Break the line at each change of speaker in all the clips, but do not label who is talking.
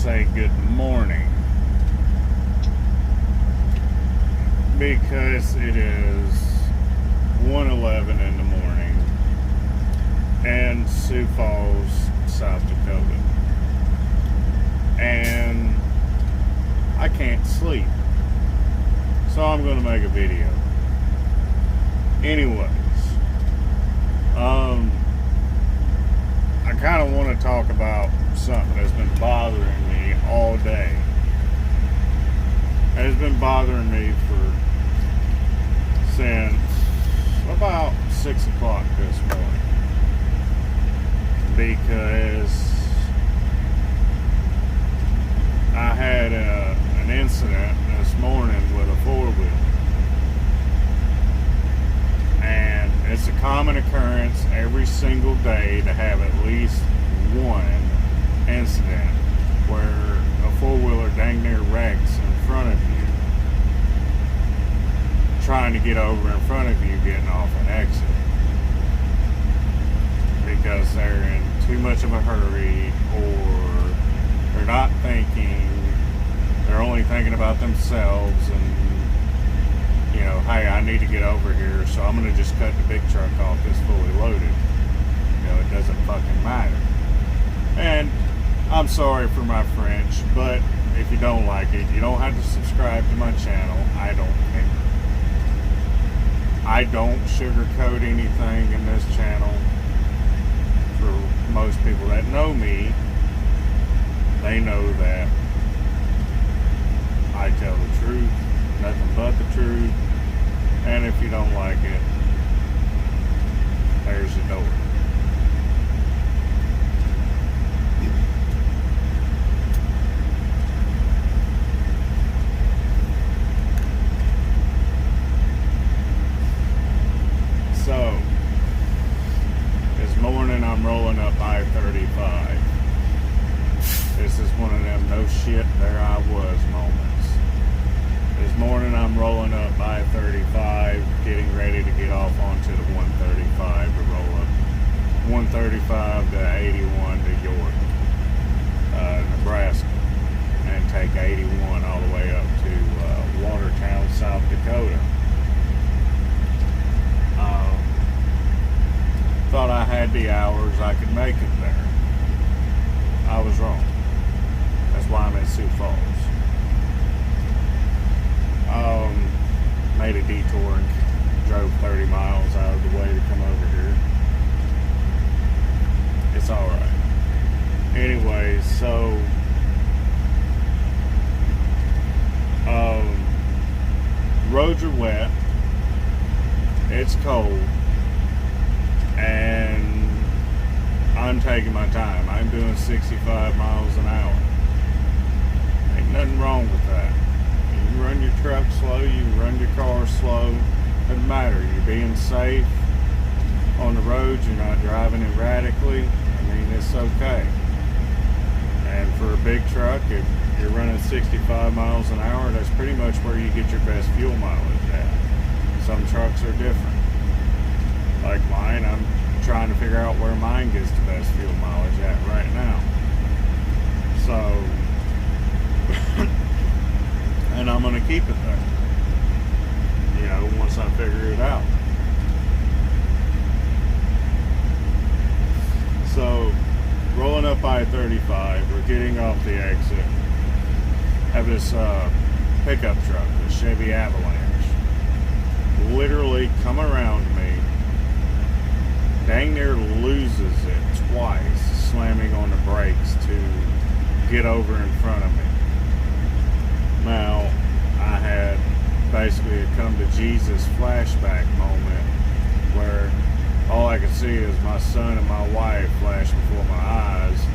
say good morning because it is 1:11 in the morning in Sioux Falls, South Dakota, and I can't sleep, so I'm going to make a video. Anyways, I kind of want to talk about something that's been bothering me all day. It's been bothering me since about 6 o'clock this morning, because I had an incident this morning with a four-wheeler. And it's a common occurrence every single day to have at least one incident where a four-wheeler dang near wrecks in front of you, trying to get over in front of you, getting off an exit, because they're in too much of a hurry, or they're not thinking, they're only thinking about themselves, and you know, hey, I need to get over here, so I'm going to just cut the big truck off that's fully loaded. You know, it doesn't fucking matter. And I'm sorry for my French, but if you don't like it, you don't have to subscribe to my channel. I don't care. I don't sugarcoat anything in this channel. For most people that know me, they know that I tell the truth, nothing but the truth. And if you don't like it, there's the door. So, this morning I'm rolling up I-35. This is one of them no shit, there I was moments. This morning I'm rolling up I-35, getting ready to get off onto the 135 to roll up 135 to 81 to York, Nebraska, and take 81 all the way up to Watertown, South Dakota. Thought I had the hours I could make it there. I was wrong. That's why I'm in Sioux Falls. Made a detour and drove 30 miles out of the way to come over here. It's alright. Anyways, so roads are wet, it's cold, and I'm taking my time. I'm doing 65 miles an hour. Ain't nothing wrong with that. You run your truck slow, you run your car slow, doesn't matter. You're being safe on the roads, you're not driving erratically. I mean, it's okay. And for a big truck, if you're running 65 miles an hour, that's pretty much where you get your best fuel mileage at. Some trucks are different. Like mine, I'm trying to figure out where mine gets the best fuel mileage at right now. So, and I'm going to keep it there, you know, once I figure it out. So, rolling up I-35, we're getting off the exit. Have this pickup truck, the Chevy Avalanche, literally come around me, dang near loses it twice, slamming on the brakes to get over in front of me. Now, I had basically a come to Jesus flashback moment where all I could see is my son and my wife flash before my eyes,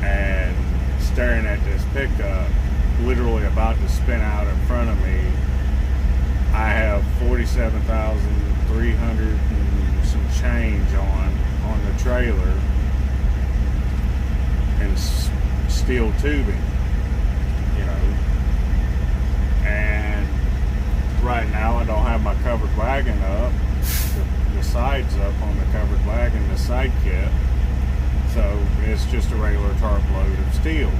and staring at this pickup, literally about to spin out in front of me. I have 47,300 and some change on the trailer, and steel tubing, you know. And right now I don't have my covered wagon up, the sides up on the covered wagon, the side kit, so it's just a regular tarp load of steel.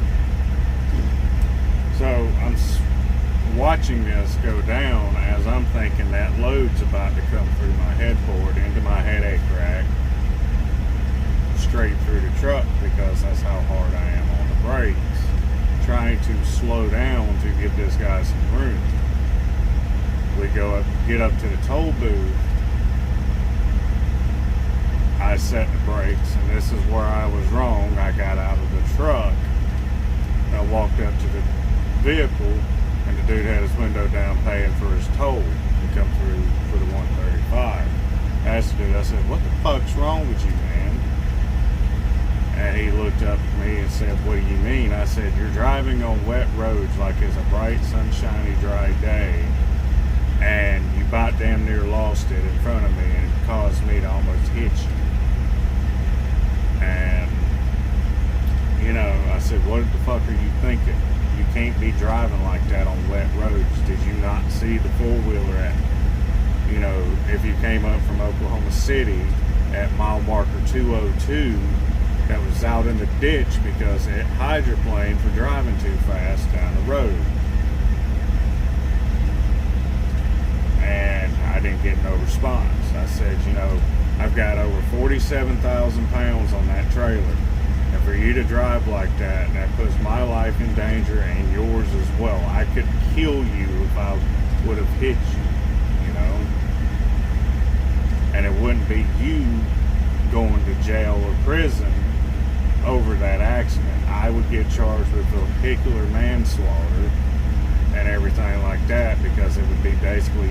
So I'm watching this go down as I'm thinking that load's about to come through my headboard into my headache rack, straight through the truck, because that's how hard I am on the brakes, trying to slow down to give this guy some room. We get up to the toll booth. I set the brakes, and this is where I was wrong. I got out of the truck. I walked up to the vehicle, and the dude had his window down paying for his toll to come through for the 135. I asked the dude, I said, "What the fuck's wrong with you, man?" And he looked up at me and said, "What do you mean?" I said, "You're driving on wet roads like it's a bright, sunshiny, dry day, and you about damn near lost it in front of me and it caused me to almost hit you." And, I said, "What the fuck are you thinking? You can't be driving like that on wet roads. Did you not see the four-wheeler at, if you came up from Oklahoma City at mile marker 202 that was out in the ditch because it hydroplaned for driving too fast down the road?" And I didn't get no response. I said, "I've got over 47,000 pounds on that trailer. And for you to drive like that puts my life in danger and yours as well. I could kill you if I would have hit you, And it wouldn't be you going to jail or prison over that accident. I would get charged with vehicular manslaughter and everything like that, because it would be basically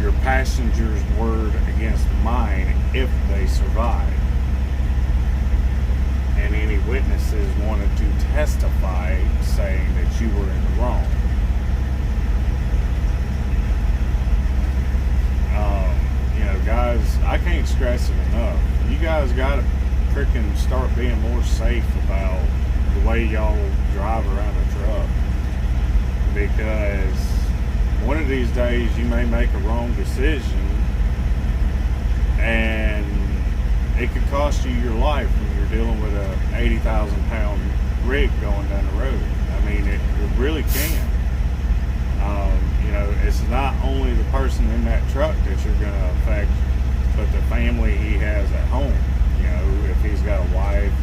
your passenger's word against mine if they survive. And any witnesses wanted to testify saying that you were in the wrong. Guys, I can't stress it enough. You guys got to freaking start being more safe about the way y'all drive around a truck. Because one of these days you may make a wrong decision and it could cost you your life when you're dealing with a 80,000 pound rig going down the road. I mean, it really can. It's not only the person in that truck that you're going to affect, but the family he has at home. If he's got a wife,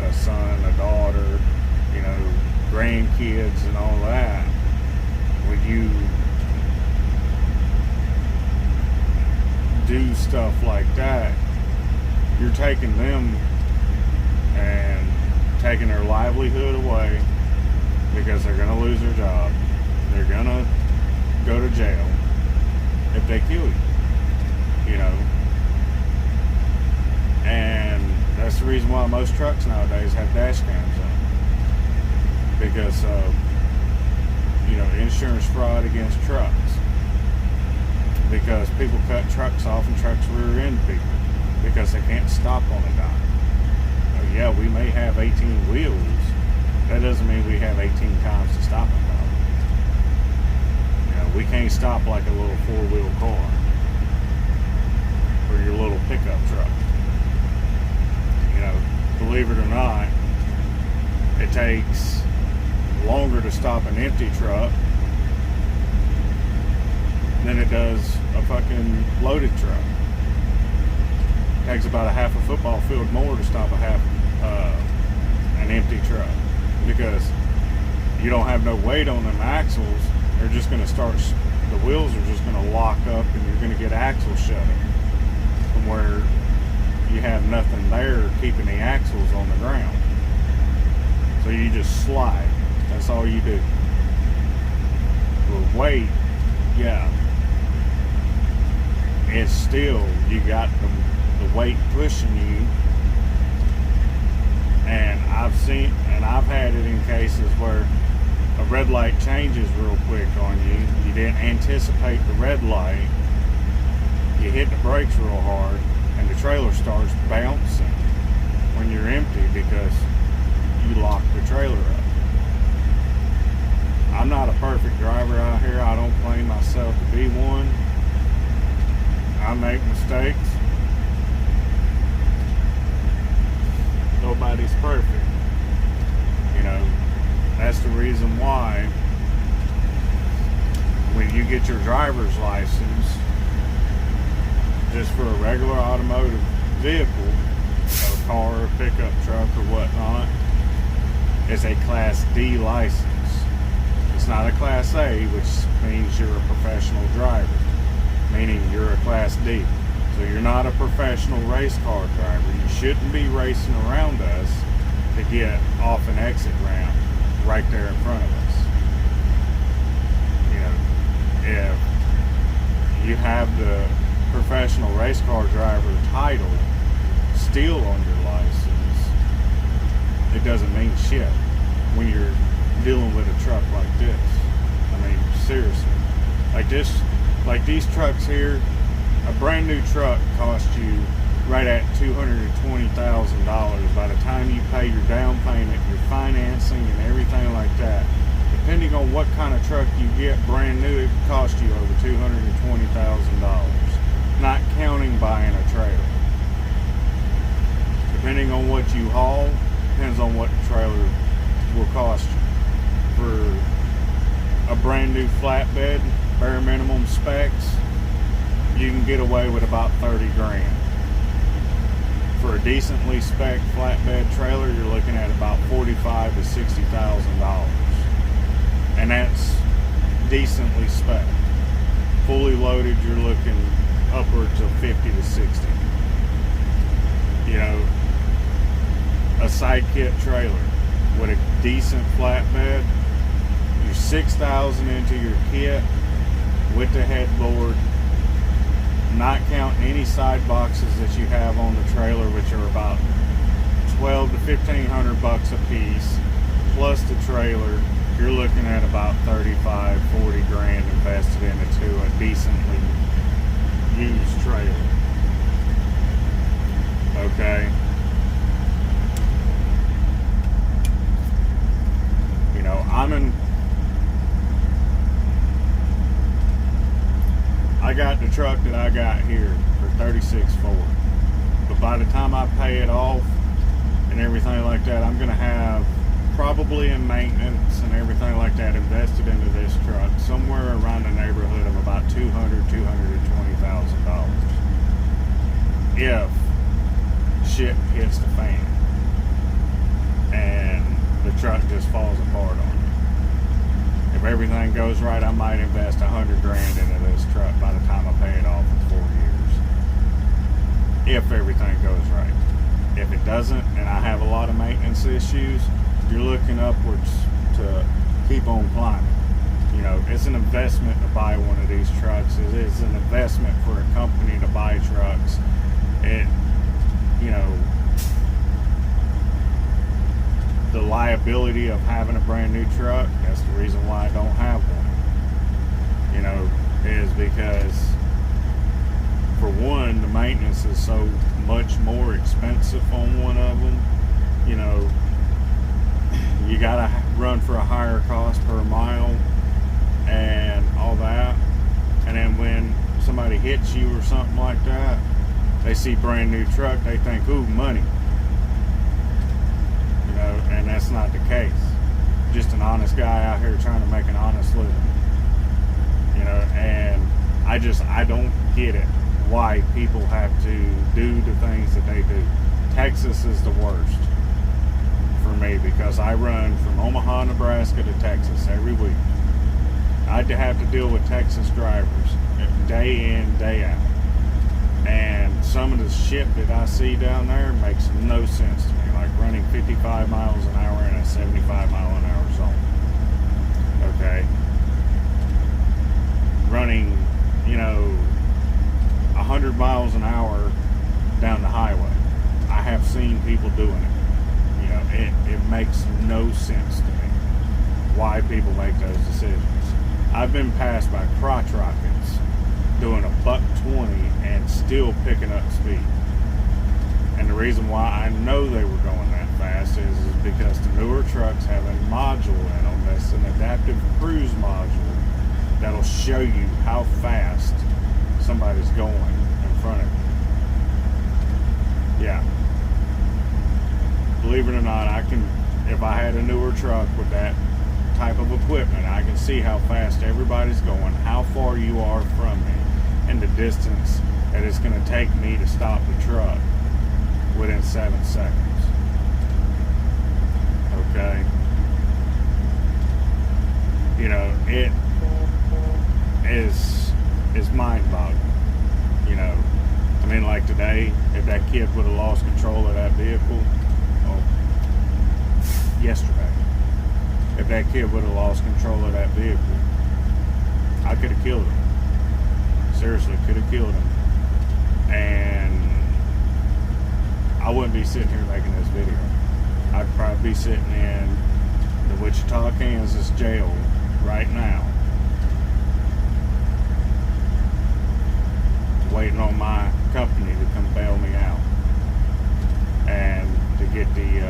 a son, a daughter, grandkids and all that. When you do stuff like that, you're taking them and taking their livelihood away, because they're going to lose their job. They're going to go to jail if they kill you, And that's the reason why most trucks nowadays have dash cams on. Because of, insurance fraud against trucks. Because people cut trucks off and trucks rear end people because they can't stop on a dime. Yeah, we may have 18 wheels. That doesn't mean we have 18 times to stop a car. We can't stop like a little four-wheel car or your little pickup truck. Believe it or not, it takes longer to stop an empty truck than it does a fucking loaded truck. It takes about a half a football field more to stop an empty truck, because you don't have no weight on them axles. They're just going to start, the wheels are just going to lock up, and you're going to get axle shutting from where you have nothing there keeping the axles on the ground. So you just slide. That's all you do. With weight, yeah, it's still, you got the weight pushing you. And I've had it in cases where a red light changes real quick on you. You didn't anticipate the red light. You hit the brakes real hard, and the trailer starts bouncing when you're empty because you locked the trailer up. I'm not a perfect driver out here. I don't claim myself to be one. I make mistakes. Nobody's perfect. That's the reason why when you get your driver's license, just for a regular automotive vehicle, a car, a pickup truck, or whatnot, it's a Class D license. It's not a Class A, which means you're a professional driver, meaning you're a Class D. So you're not a professional race car driver. You shouldn't be racing around us to get off an exit ramp right there in front of us. You know, if you have the professional race car driver title still on your license, it doesn't mean shit when you're dealing with a truck like this. I mean, seriously. Like these trucks here, a brand new truck costs you right at $220,000 by the time you pay your down payment, your financing, and everything like that. Depending on what kind of truck you get brand new, it could cost you over $220,000. Not counting buying a trailer. Depending on what you haul, depends on what the trailer will cost you. For a brand new flatbed, bare minimum specs, you can get away with about 30 grand. For a decently spec flatbed trailer, you're looking at about $45,000 to $60,000, and that's decently spec. Fully loaded, you're looking upwards of 50 to 60. You know, a side kit trailer with a decent flatbed, you're $6,000 into your kit with the headboard, not counting any side boxes that you have on the trailer, which are about $1,200 to $1,500 a piece, plus the trailer. You're looking at about 35, 40 grand invested into a decently used trailer. Okay. You know, I got the truck that I got here for $36,400. But by the time I pay it off and everything like that, I'm gonna have probably in maintenance and everything like that invested into this truck somewhere around the neighborhood of about $220,000 if shit hits the fan and the truck just falls apart on me. If everything goes right, I might invest 100 grand into this truck by the time I pay it off in 4 years. If everything goes right. If it doesn't, and I have a lot of maintenance issues, you're looking upwards to keep on climbing. You know, it's an investment to buy one of these trucks. It is an investment for a company to buy trucks. It, you know, the liability of having a brand new truck, that's the reason why I don't have one. You know, is because, for one, the maintenance is so much more expensive on one of them. You know, you gotta run for a higher cost per mile and all that. And then when somebody hits you or something like that, they see brand new truck, they think, ooh, money. You know, and that's not the case. Just an honest guy out here trying to make an honest living. You know, and I don't get it why people have to do the things that they do. Texas is the worst for me because I run from Omaha, Nebraska to Texas every week. I'd have to deal with Texas drivers day in, day out. And some of the shit that I see down there makes no sense to me. Like running 55 miles an hour in a 75 mile an hour zone. Okay. Running, you know, 100 miles an hour down the highway. I have seen people doing it. You know, it makes no sense to me why people make those decisions. I've been passed by crotch rockets doing $120 and still picking up speed. And the reason why I know they were going that fast is because the newer trucks have a module in them that's an adaptive cruise module that'll show you how fast somebody's going in front of you. Yeah. Believe it or not, if I had a newer truck with that type of equipment. I can see how fast everybody's going, how far you are from me, and the distance that it's going to take me to stop the truck within 7 seconds. Okay? You know, it is mind-boggling. You know, I mean, like today, if that kid would have lost control of that vehicle, well, yesterday, if that kid would have lost control of that vehicle, I could have killed him. Seriously, could have killed him. And I wouldn't be sitting here making this video. I'd probably be sitting in the Wichita, Kansas jail right now, waiting on my company to come bail me out and to get the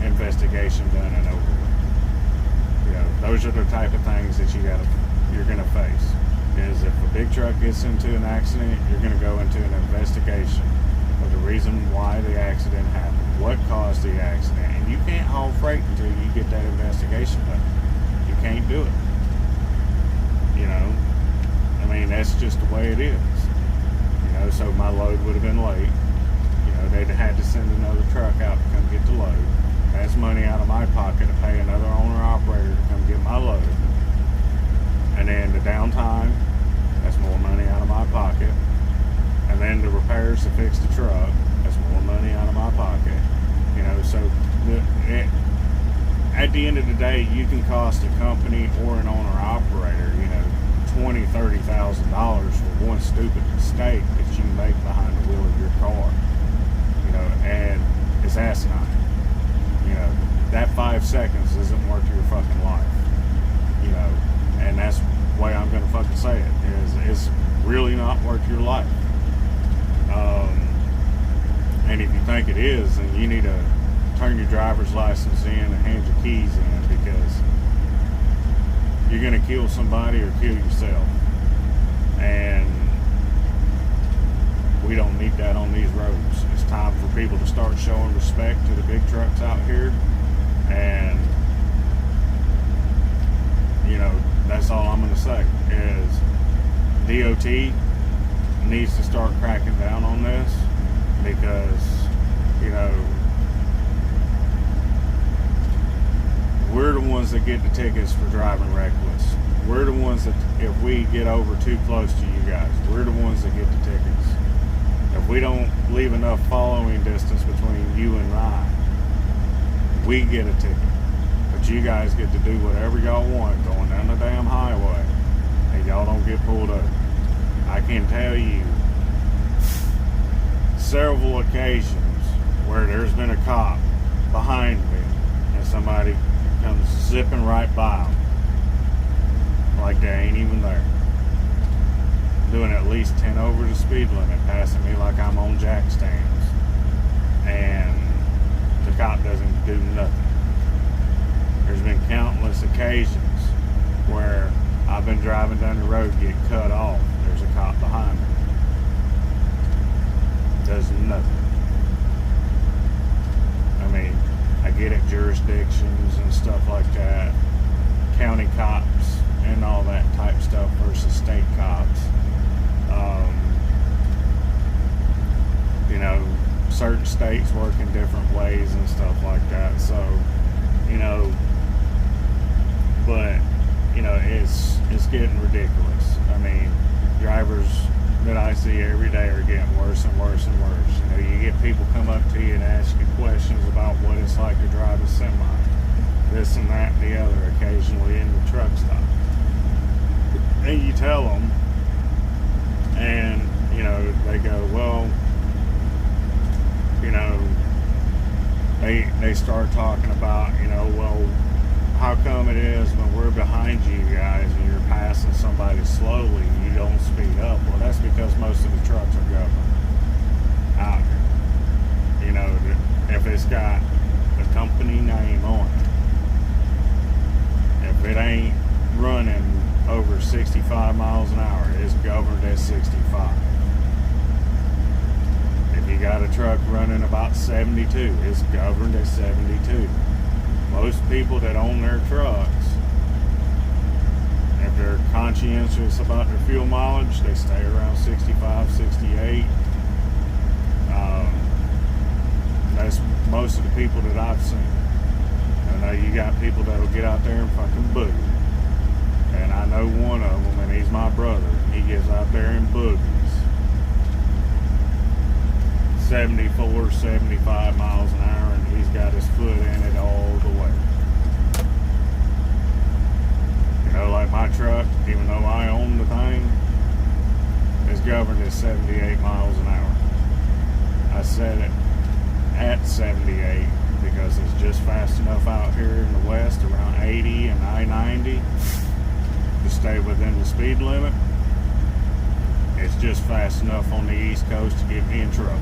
investigation done and over with. You know, those are the type of things that you're gonna face. Is if a big truck gets into an accident, you're gonna go into an investigation of the reason why the accident happened, what caused the accident, and you can't haul freight until you get that investigation done. You can't do it. You know, I mean, that's just the way it is. You know, so my load would have been late. You know, they'd have had to send another truck out to come get the load. That's money out of my pocket to pay another owner-operator to come get my load. And then the downtime, that's more money out of my pocket. And then the repairs to fix the truck, that's more money out of my pocket. You know, so at the end of the day, you can cost a company or an owner-operator, you know, $20,000, $30,000 for one stupid mistake that you make behind the wheel of your car. You know, and it's asinine. You know, that 5 seconds isn't worth your fucking life. You know, and that's the way I'm gonna fucking say it, is it's really not worth your life. And if you think it is, then you need to turn your driver's license in and hand your keys in, because you're gonna kill somebody or kill yourself. And we don't need that on these roads. It's time for people to start showing respect to the big trucks out here. And, you know, that's all I'm gonna say, is DOT needs to start cracking down on this, because, you know, we're the ones that get the tickets for driving reckless. We're the ones that, if we get over too close to you guys, we're the ones that get the tickets. If we don't leave enough following distance between you and I, we get a ticket. But you guys get to do whatever y'all want going down the damn highway, and y'all don't get pulled over. I can tell you several occasions where there's been a cop behind me and somebody comes zipping right by them like they ain't even there, doing at least 10 over the speed limit, passing me like I'm on jack stands, and the cop doesn't do nothing. There's been countless occasions where I've been driving down the road, get cut off, there's a cop behind me, does nothing. I mean, I get it, jurisdictions and stuff like that, county cops and all that type stuff versus state cops. You know, certain states work in different ways and stuff like that. So, you know, but, you know, it's getting ridiculous. I mean, drivers that I see every day are getting worse and worse and worse. You know, you get people come up to you and ask you questions about what it's like to drive a semi, this and that and the other, occasionally in the truck stop. And you tell them, and, you know, they go, well, you know, they start talking about, you know, well, how come it is when we're behind you guys and you're passing somebody slowly, you don't speed up? Well, that's because most of the trucks are governed out here. You know, if it's got the company name on it, if it ain't running over 65 miles an hour, it's governed at 65. If you got a truck running about 72, it's governed at 72. Most people that own their trucks they're conscientious about their fuel mileage, they stay around 65, 68. That's most of the people that I've seen. I know you got people that'll get out there and fucking boogie. And I know one of them, and he's my brother. He gets out there and boogies 74, 75 miles an hour, and he's got his foot in it all the way. You know, like my truck, even though I own the thing, is governed at 78 miles an hour. I set it at 78 because it's just fast enough out here in the west around 80 and I-90 to stay within the speed limit. It's just fast enough on the East Coast to get me in trouble.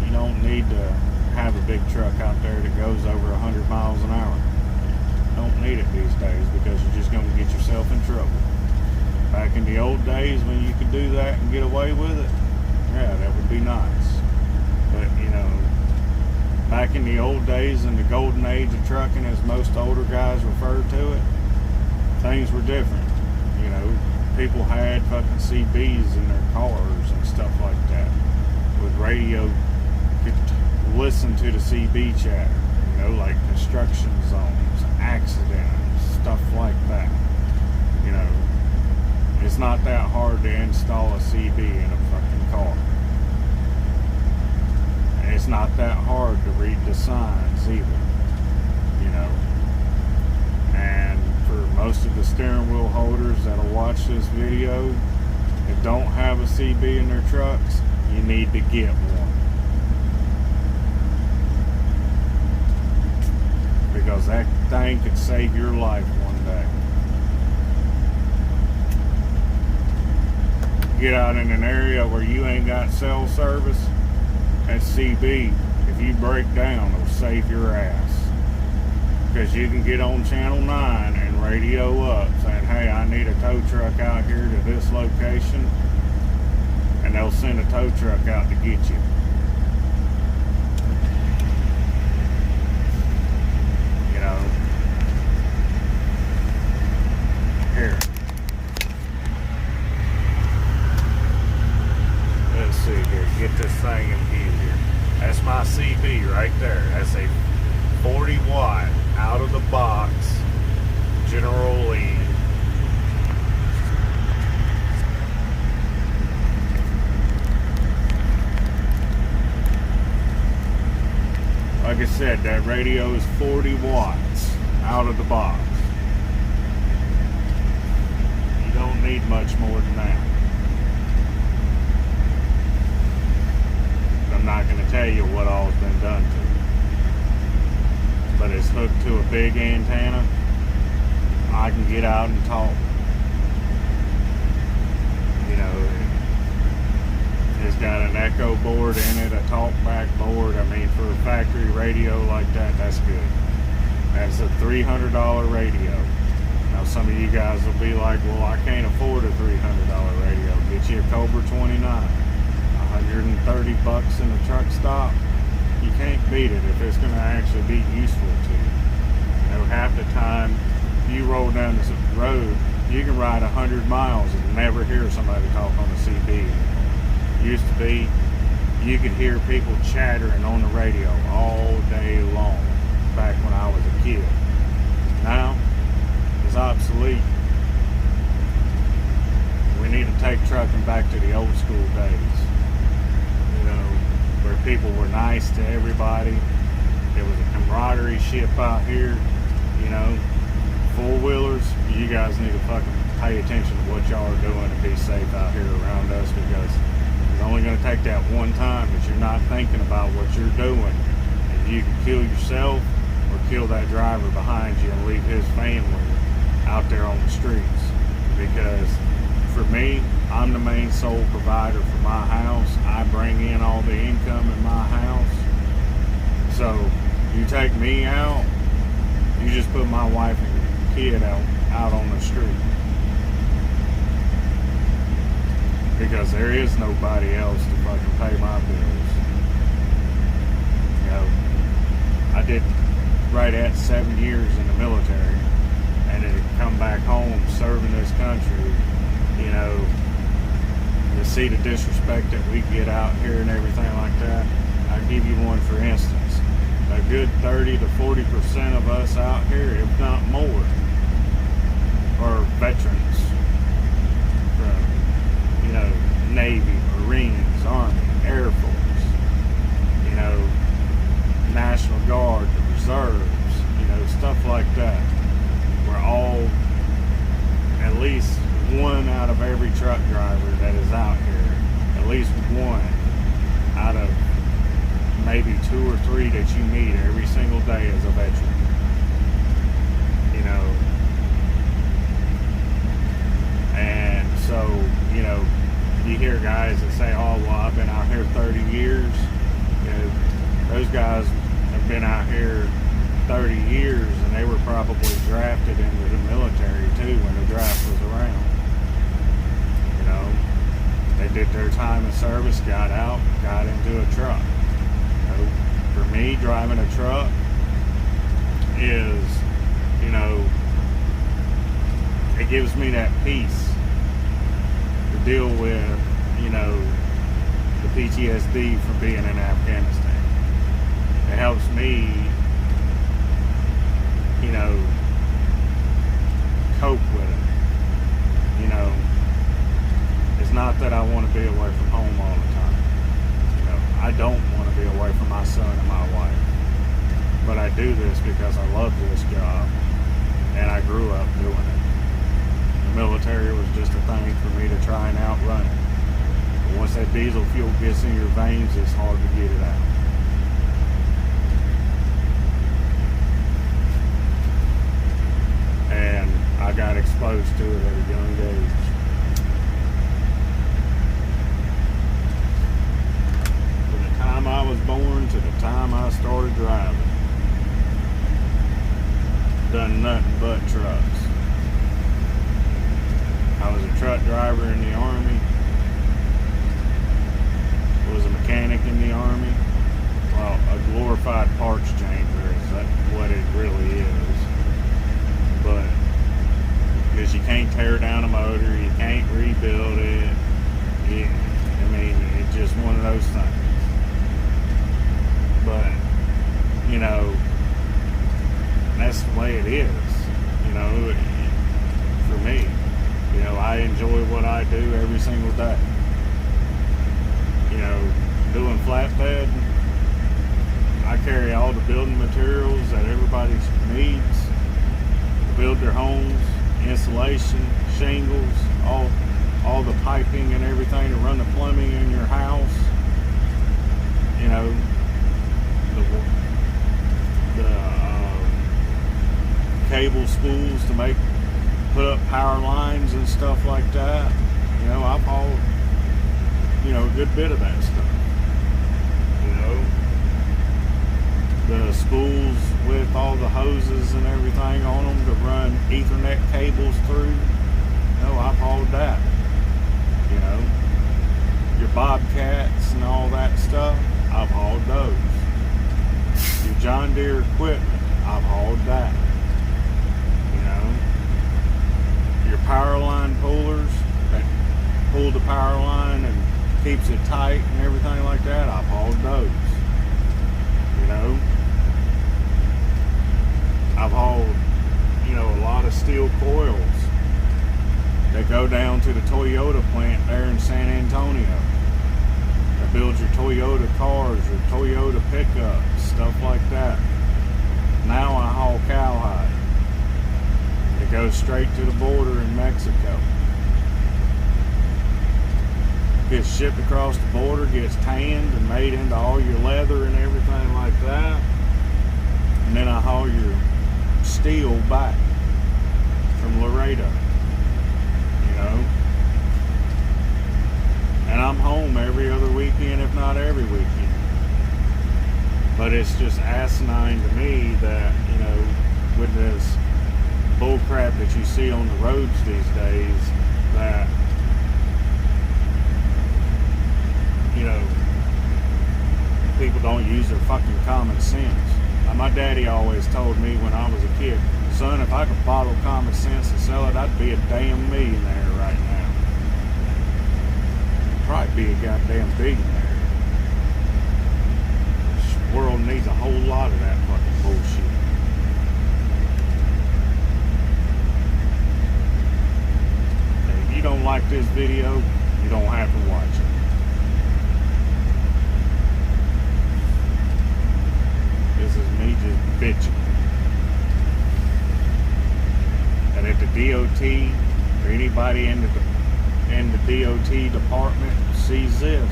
You don't need to have a big truck out there that goes over 100 miles an hour. You don't need it these days because you're just going to get yourself in trouble. Back in the old days when you could do that and get away with it, yeah, that would be nice. But, you know, back in the old days in the golden age of trucking, as most older guys refer to it, things were different. You know, people had fucking CBs in their cars and stuff like that. With radio, could listen to the CB chatter, you know, like construction zones, accidents, stuff like that. You know, it's not that hard to install a CB in a fucking car. And it's not that hard to read the signs either, you know. And for most of the steering wheel holders that'll watch this video that don't have a CB in their trucks, you need to get one. Because that thing could save your life one day. Get out in an area where you ain't got cell service, that CB, if you break down, it'll save your ass. Because you can get on channel 9 and radio up saying, hey, I need a tow truck out here to this location, and they'll send a tow truck out to get you. You know, here. Let's see here, get this thing in view here. That's my CB right there. That's a 40 watt out of the box General Lee. Like I said, that radio is 40 watts out of the box. You don't need much more than that. I'm not going to tell you what all's been done to it. But it's hooked to a big antenna. I can get out and talk. You know, it's got an echo board in it, a talkback board. I mean, for a factory radio like that, that's good. That's a $300 radio. Now, some of you guys will be like, well, I can't afford a $300 radio. Get you a Cobra 29. 130 bucks in a truck stop. You can't beat it if it's going to actually be useful to you. You know, half the time you roll down this road, you can ride 100 miles and never hear somebody talk on the CB. Used to be, you could hear people chattering on the radio all day long back when I was a kid. Now, it's obsolete. We need to take trucking back to the old school days. You know, where people were nice to everybody. There was a camaraderie ship out here. You know, four-wheelers, you guys need to fucking pay attention to what y'all are doing and be safe out here around us, because it's only going to take that one time that you're not thinking about what you're doing, and you can kill yourself or kill that driver behind you and leave his family out there on the streets. Because for me, I'm the main sole provider for my house. I bring in all the income in my house. So you take me out, you just put my wife and kid out on the street. Because there is nobody else to fucking pay my bills. You know, I did right at 7 years in the military, come back home serving this country, you know, to see the disrespect that we get out here and everything like that. I'll give you one for instance. A good 30 to 40% of us out here, if not more, are veterans from, you know, Navy, Marines, Army, Air Force, you know, National Guard, the Reserves, you know, stuff like that. We're all, at least one out of every truck driver that is out here, at least one out of maybe 2 or 3 that you meet every single day as a veteran. You know, and so, you know, you hear guys that say, oh, well, I've been out here 30 years. You know, those guys have been out here 30 years and they were probably drafted into the military too when the draft was around. You know, they did their time of service, got out, got into a truck. You know, for me, driving a truck is, you know, it gives me that peace to deal with, you know, the PTSD from being in Afghanistan. It helps me, you know, cope with it. You know, it's not that I want to be away from home all the time. You know, I don't want to be away from my son and my wife. But I do this because I love this job and I grew up doing it. The military was just a thing for me to try and outrun it. But once that diesel fuel gets in your veins, it's hard to get it out. And I got exposed to it at a young age. From the time I was born to the time I started driving, done nothing but trucks. I was a truck driver in the Army, was a mechanic in the Army. Well, a glorified parts changer is that what it really is. But because you can't tear down a motor, you can't rebuild it. I mean, it's just one of those things. But, you know, that's the way it is, you know, for me. You know, I enjoy what I do every single day. You know, doing flatbed, I carry all the building materials that everybody needs to build their homes, insulation, shingles, all the piping and everything to run the plumbing in your house. You know, the cable spools to put up power lines and stuff like that. You know, I've hauled, you know, a good bit of that stuff. You know, the spools with all the hoses and everything on them to run Ethernet cables through. You know, I've hauled that. You know, your Bobcats and all that stuff, I've hauled those. Your John Deere equipment, I've hauled that. You know, your power line pullers that pull the power line and keeps it tight and everything like that, I've hauled those. You know, I've hauled, you know, a lot of steel coils that go down to the Toyota plant there in San Antonio that builds your Toyota cars, your Toyota pickups, stuff like that. Now I haul cowhide. It goes straight to the border in Mexico. Gets shipped across the border, gets tanned and made into all your leather and everything like that. And then I haul your steel back from Laredo. You know? And I'm home every other weekend, if not every weekend. But it's just asinine to me that, you know, with this bull crap that you see on the roads these days, that, you know, people don't use their fucking common sense. My daddy always told me when I was a kid, Son, if I could bottle common sense and sell it, I'd be a damn millionaire right now. Probably be a goddamn billionaire. This world needs a whole lot of that fucking bullshit. If you don't like this video, you don't have to watch it. This is me just bitching. And if the DOT or anybody in the DOT department sees this,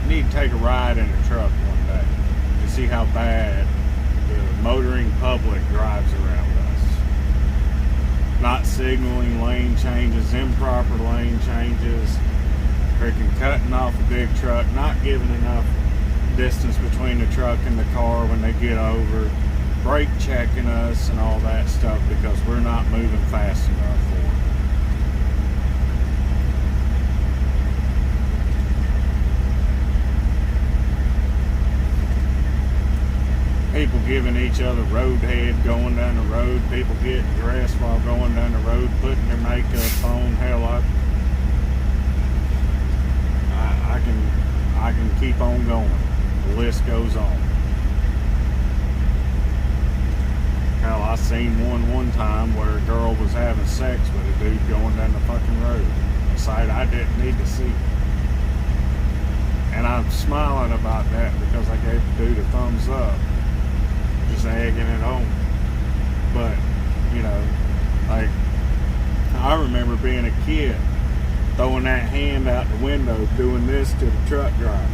you need to take a ride in a truck one day and see how bad the motoring public drives around us. Not signaling lane changes, improper lane changes, freaking cutting off a big truck, not giving enough distance between the truck and the car when they get over, brake checking us and all that stuff because we're not moving fast enough for it. People giving each other road head going down the road, people getting dressed while going down the road, putting their makeup on. Hell, I can keep on going. The list goes on. Hell, I seen one time where a girl was having sex with a dude going down the fucking road. A sight I didn't need to see. And I'm smiling about that because I gave the dude a thumbs up. Just egging it on. But, you know, like, I remember being a kid, throwing that hand out the window, doing this to the truck driver,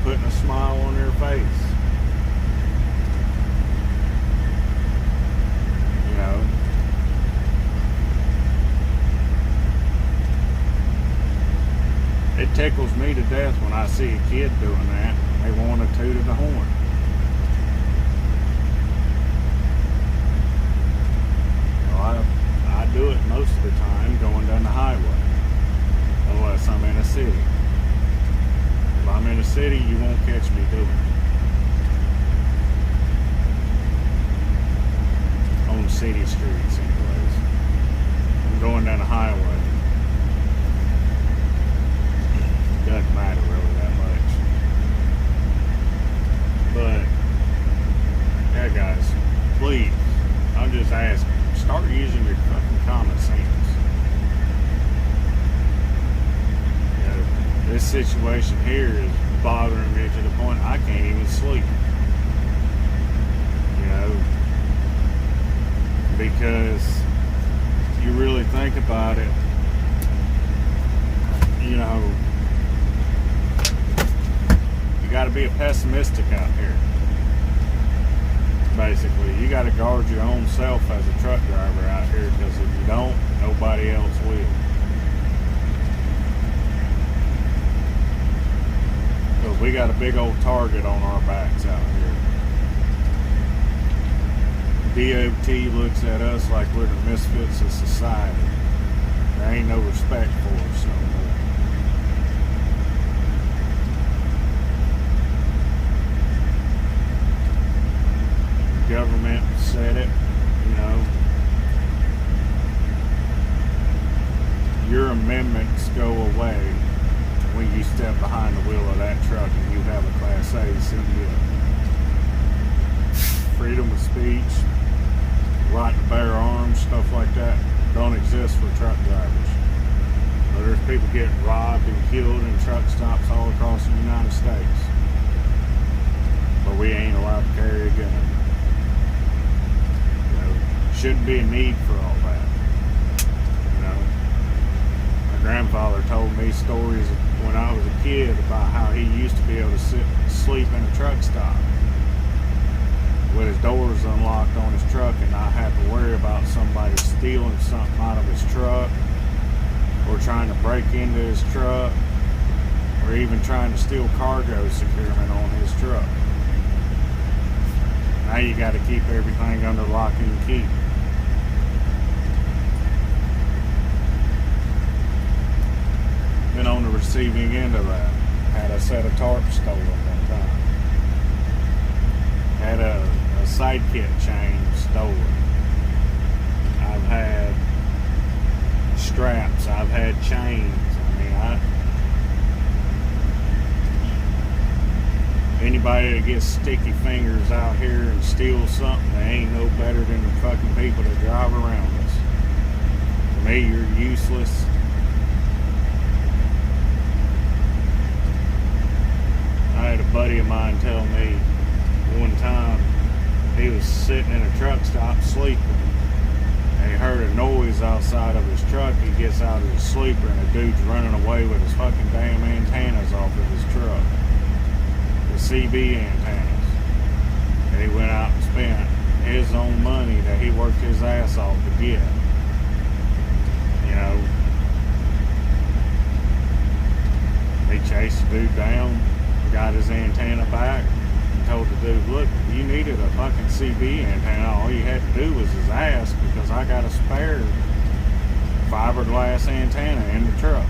putting a smile on their face. You know, it tickles me to death when I see a kid doing that. They want to toot the horn. Well, I do it most of the time going down the highway, unless I'm in a city. If I'm in a city, you won't catch me doing it. On city streets, anyways. I'm going down the highway. Doesn't matter really that much. But, yeah, guys, please, I'm just asking, start using your fucking common sense. You know, this situation here is bothering me to the point I can't even sleep. You know, because you really think about it, you know, you got to be a pessimistic out here. Basically, you got to guard your own self as a truck driver out here, because if you don't, nobody else will. Because we got a big old target on our backs out here. DOT looks at us like we're the misfits of society. There ain't no respect for us no more. Government said it, you know. Your amendments go away when you step behind the wheel of that truck and you have a Class A CDL. Freedom of speech, right to bear arms, stuff like that, don't exist for truck drivers. But there's people getting robbed and killed in truck stops all across the United States. But we ain't allowed to carry a gun. Shouldn't be a need for all that. You know, my grandfather told me stories when I was a kid about how he used to be able to sleep in a truck stop with his doors unlocked on his truck and not have to worry about somebody stealing something out of his truck or trying to break into his truck or even trying to steal cargo securement on his truck. Now you got to keep everything under lock and key. Been on the receiving end of that. Had a set of tarps stolen one time. Had a a Sidekick chain stolen. I've had straps. I've had chains. Anybody that gets sticky fingers out here and steals something, they ain't no better than the fucking people that drive around us. To me, you're useless. I had a buddy of mine tell me one time he was sitting in a truck stop sleeping, and he heard a noise outside of his truck. He gets out of his sleeper and a dude's running away with his fucking damn antennas off of his truck. The CB antennas. And he went out and spent his own money that he worked his ass off to get. You know, he chased the dude down, got his antenna back, and told the dude, look, if you needed a fucking CB antenna, all you had to do was his ask, because I got a spare fiberglass antenna in the truck.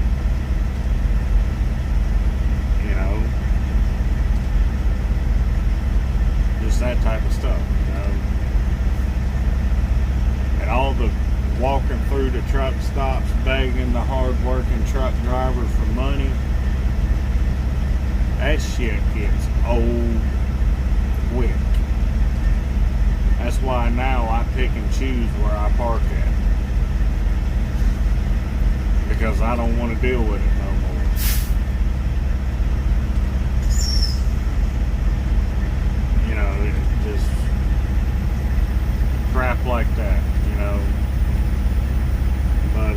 You know, just that type of stuff, you know. And all the walking through the truck stops begging the hard-working truck driver for money, that shit gets old quick. That's why now I pick and choose where I park at, because I don't want to deal with it no more. You know, just crap like that, you know. But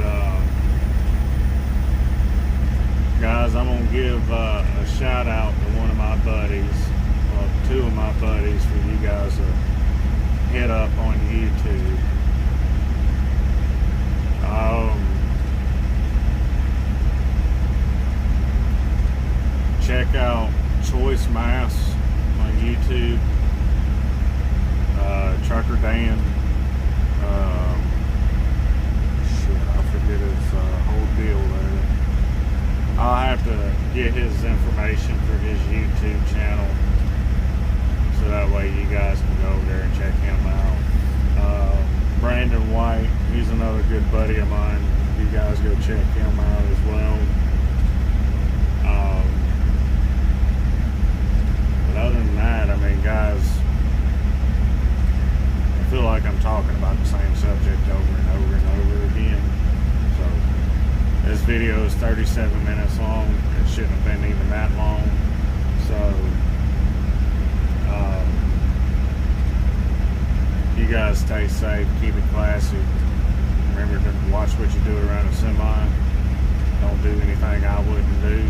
guys, I'm gonna give a shout out to one of my buddies, well, two of my buddies, for you guys to hit up on YouTube. Check out Choice Masks on YouTube. Trucker Dan. Shit, I forget his whole deal there. I'll have to get his information for his YouTube channel, so that way you guys can go over there and check him out. Brandon White, he's another good buddy of mine. You guys go check him out as well. But other than that, I mean, guys, I feel like I'm talking about the same subject over and over and over again. So this video is 37 minutes long. It shouldn't have been even that long. So you guys stay safe, keep it classy. Remember to watch what you do around a semi. Don't do anything I wouldn't do.